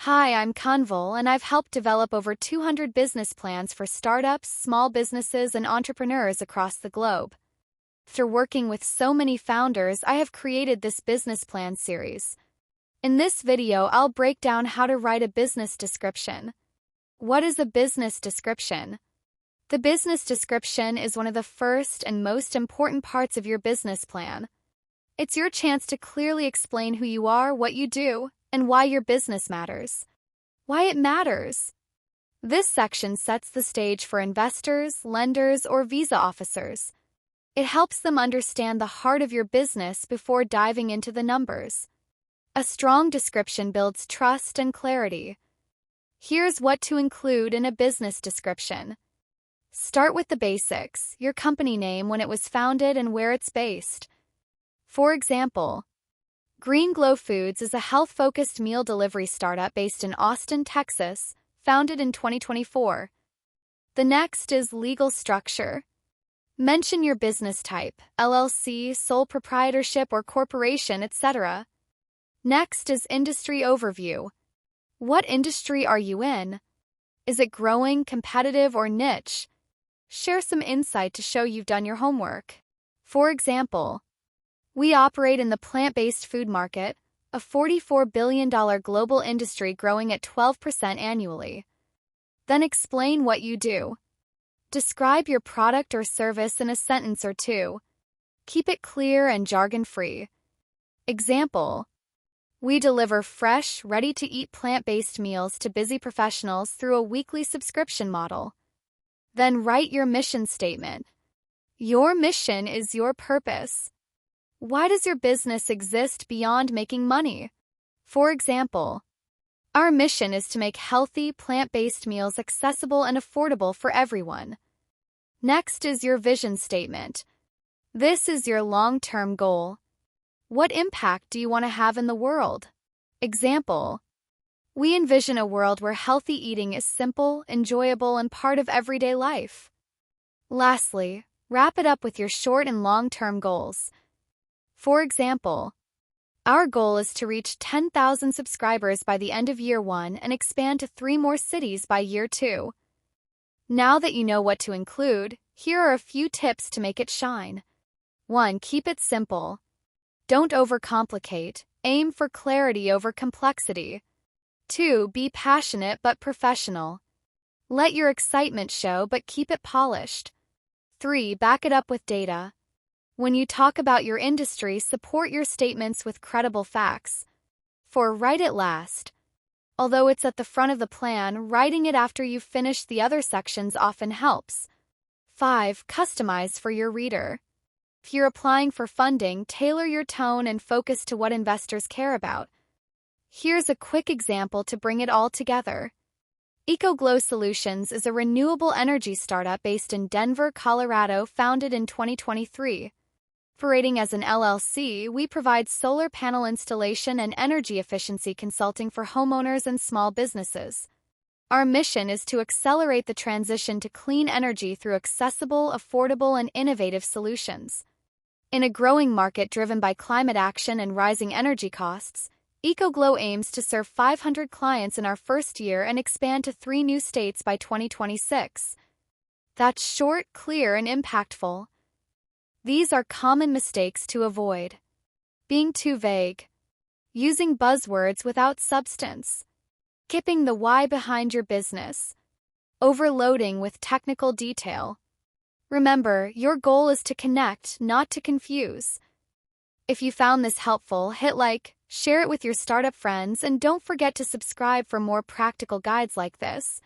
Hi, I'm Kanval, and I've helped develop over 200 business plans for startups, small businesses, and entrepreneurs across the globe. After working with so many founders, I have created this business plan series. In this video, I'll break down how to write a business description. What is a business description? The business description is one of the first and most important parts of your business plan. It's your chance to clearly explain who you are, what you do, and why your business matters. Why it matters. This section sets the stage for investors, lenders, or visa officers. It helps them understand the heart of your business before diving into the numbers. A strong description builds trust and clarity. Here's what to include in a business description. Start with the basics, your company name, when it was founded, and where it's based. For example, Green Glow Foods is a health-focused meal delivery startup based in Austin, Texas, founded in 2024. The next is legal structure. Mention your business type, LLC, sole proprietorship or corporation, etc. Next is industry overview. What industry are you in? Is it growing, competitive, or niche? Share some insight to show you've done your homework. For example, we operate in the plant-based food market, a $44 billion global industry growing at 12% annually. Then explain what you do. Describe your product or service in a sentence or two. Keep it clear and jargon-free. Example: we deliver fresh, ready-to-eat plant-based meals to busy professionals through a weekly subscription model. Then write your mission statement. Your mission is your purpose. Why does your business exist beyond making money? For example, our mission is to make healthy, plant-based meals accessible and affordable for everyone. Next is your vision statement. This is your long-term goal. What impact do you want to have in the world? Example: we envision a world where healthy eating is simple, enjoyable, and part of everyday life. Lastly, wrap it up with your short and long-term goals. For example, our goal is to reach 10,000 subscribers by the end of year 1 and expand to 3 more cities by year 2. Now that you know what to include, here are a few tips to make it shine. 1. Keep it simple. Don't overcomplicate. Aim for clarity over complexity. 2. Be passionate but professional. Let your excitement show but keep it polished. 3. Back it up with data. When you talk about your industry, support your statements with credible facts. 4. Write it last. Although it's at the front of the plan, writing it after you've finished the other sections often helps. 5. Customize for your reader. If you're applying for funding, tailor your tone and focus to what investors care about. Here's a quick example to bring it all together. EcoGlow Solutions is a renewable energy startup based in Denver, Colorado, founded in 2023. Operating as an LLC, we provide solar panel installation and energy efficiency consulting for homeowners and small businesses. Our mission is to accelerate the transition to clean energy through accessible, affordable, and innovative solutions. In a growing market driven by climate action and rising energy costs, EcoGlow aims to serve 500 clients in our first year and expand to 3 new states by 2026. That's short, clear, and impactful. These are common mistakes to avoid. Being too vague. Using buzzwords without substance. Skipping the why behind your business. Overloading with technical detail. Remember, your goal is to connect, not to confuse. If you found this helpful, hit like, share it with your startup friends, and don't forget to subscribe for more practical guides like this.